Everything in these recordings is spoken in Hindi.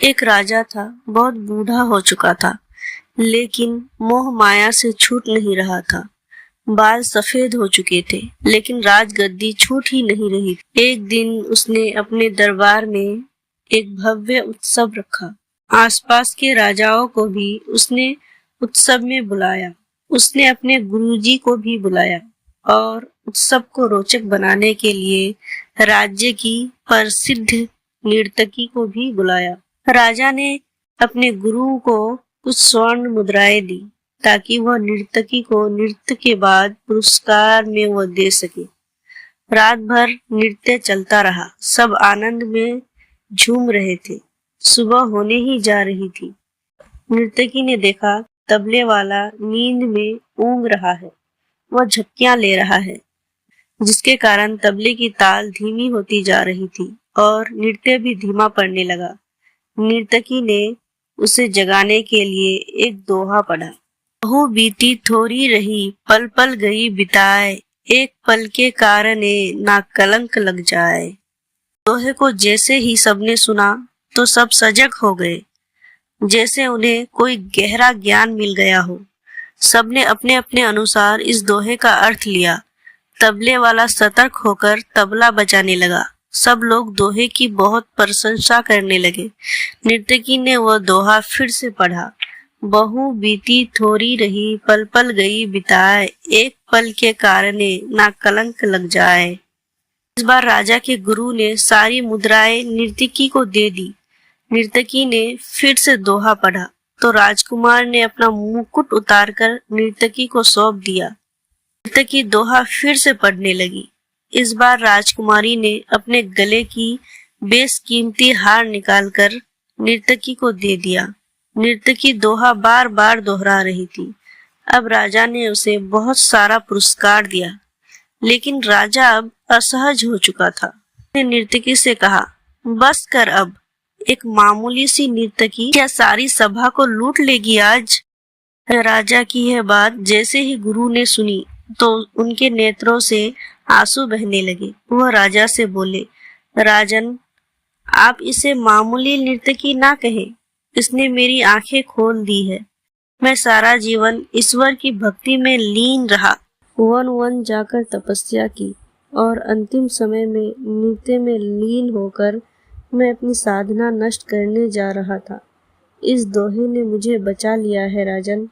एक राजा था, बहुत बूढ़ा हो चुका था, लेकिन मोह माया से छूट नहीं रहा था। बाल सफेद हो चुके थे, लेकिन राजगद्दी छूट ही नहीं रही थी। एक दिन उसने अपने दरबार में एक भव्य उत्सव रखा। आसपास के राजाओं को भी उसने उत्सव में बुलाया। उसने अपने गुरुजी को भी बुलाया और उत्सव को रोचक बनाने के लिए राज्य की प्रसिद्ध नर्तकी को भी बुलाया। राजा ने अपने गुरु को कुछ स्वर्ण मुद्राएं दी ताकि वह नर्तकी को नृत्य के बाद पुरस्कार में वह दे सके। रात भर नृत्य चलता रहा। सब आनंद में झूम रहे थे। सुबह होने ही जा रही थी। नर्तकी ने देखा तबले वाला नींद में ऊँग रहा है। वह झपकियां ले रहा है, जिसके कारण तबले की ताल धीमी होती जा रही थी और नृत्य भी धीमा पड़ने लगा। नर्तकी ने उसे जगाने के लिए एक दोहा पढ़ा। बहू बीती थोड़ी रही, पल पल गई बिताए, एक पल के कारणे ना कलंक लग जाए। दोहे को जैसे ही सबने सुना तो सब सजग हो गए, जैसे उन्हें कोई गहरा ज्ञान मिल गया हो। सबने अपने अपने अनुसार इस दोहे का अर्थ लिया। तबले वाला सतर्क होकर तबला बजाने लगा। सब लोग दोहे की बहुत प्रशंसा करने लगे। नर्तकी ने वह दोहा फिर से पढ़ा। बहू बीती थोड़ी रही, पल पल गई बिताए, एक पल के कारणे ना कलंक लग जाए। इस बार राजा के गुरु ने सारी मुद्राएं नर्तकी को दे दी। नर्तकी ने फिर से दोहा पढ़ा तो राजकुमार ने अपना मुकुट उतारकर नर्तकी को सौंप दिया। नर्तकी दोहा फिर से पढ़ने लगी। इस बार राजकुमारी ने अपने गले की बेशकीमती हार निकालकर नर्तकी को दे दिया। नर्तकी दोहा बार बार दोहरा रही थी। अब राजा ने उसे बहुत सारा पुरस्कार दिया, लेकिन राजा अब असहज हो चुका था। उसने नर्तकी से कहा, बस कर अब। एक मामूली सी नर्तकी क्या सारी सभा को लूट लेगी आज? राजा की यह बात जैसे ही गुरु ने सुनी तो उनके नेत्रों से आंसू बहने लगे। वह राजा से बोले, राजन, आप इसे मामूली नर्तकी ना कहें। इसने मेरी आंखें खोल दी है। मैं सारा जीवन ईश्वर की भक्ति में लीन रहा, वन वन जाकर तपस्या की और अंतिम समय में नृत्य में लीन होकर मैं अपनी साधना नष्ट करने जा रहा था। इस दोहे ने मुझे बचा लिया है राजन।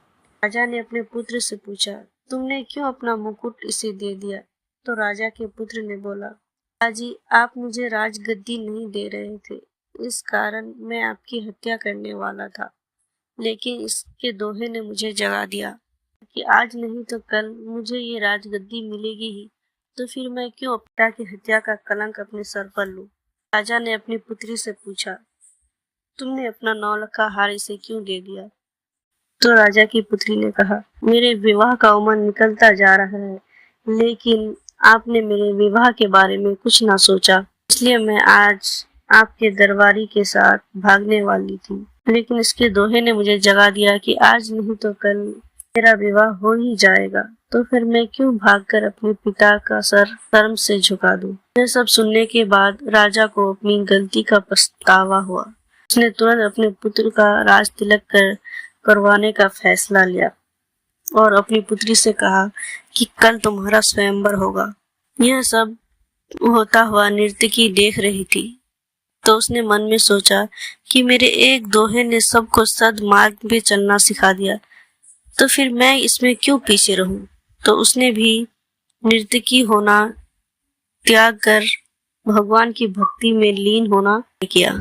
राजा ने अपने पुत्र से पूछा, तुमने क्यों अपना मुकुट इसे दे दिया? तो राजा के पुत्र ने बोला, पिताजी, आप मुझे राजगद्दी नहीं दे रहे थे, इस कारण मैं आपकी हत्या करने वाला था, लेकिन इसके दोहे ने मुझे जगा दिया कि आज नहीं तो कल मुझे ये राजगद्दी मिलेगी ही, तो फिर मैं क्यों पिता की हत्या का कलंक अपने सर पर लूं? राजा ने अपनी पुत्री से पूछा, तुमने अपना 9 लाख का हार इसे क्यों दे दिया? तो राजा की पुत्री ने कहा, मेरे विवाह का उम्र निकलता जा रहा है, लेकिन आपने मेरे विवाह के बारे में कुछ ना सोचा, इसलिए मैं आज आपके दरबारी के साथ भागने वाली थी, लेकिन इसके दोहे ने मुझे जगा दिया कि आज नहीं तो कल मेरा विवाह हो ही जाएगा, तो फिर मैं क्यों भागकर अपने पिता का सर शर्म से झुका दूं? यह सब सुनने के बाद राजा को अपनी गलती का पछतावा हुआ। उसने तुरंत अपने पुत्र का राज तिलक करवाने का फैसला लिया और अपनी पुत्री से कहा कि कल तुम्हारा स्वयंवर होगा। यह सब होता हुआ नर्तकी देख रही थी, तो उसने मन में सोचा कि मेरे एक दोहे ने सबको सद्मार्ग पे चलना सिखा दिया, तो फिर मैं इसमें क्यों पीछे रहूं? तो उसने भी नर्तकी होना त्याग कर भगवान की भक्ति में लीन होना किया।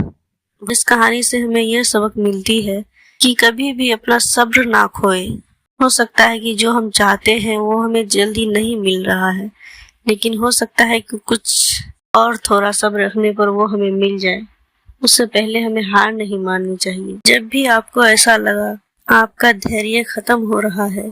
इस कहानी से हमें यह सबक मिलती है कि कभी भी अपना सब्र ना खोए। हो सकता है कि जो हम चाहते हैं वो हमें जल्दी नहीं मिल रहा है, लेकिन हो सकता है कि कुछ और थोड़ा सब्र रखने पर वो हमें मिल जाए। उससे पहले हमें हार नहीं माननी चाहिए। जब भी आपको ऐसा लगा आपका धैर्य खत्म हो रहा है,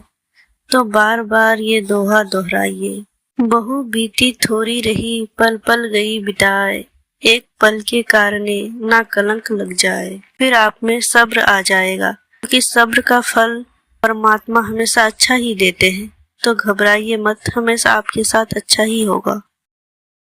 तो बार बार ये दोहा दोहराइए। बहू बीती थोड़ी रही, पल पल गई बिताए, एक पल के कारणे ना कलंक लग जाए। फिर आप में सब्र आ जाएगा, क्योंकि सब्र का फल परमात्मा हमेशा अच्छा ही देते हैं। तो घबराइए मत, हमेशा आपके साथ अच्छा ही होगा।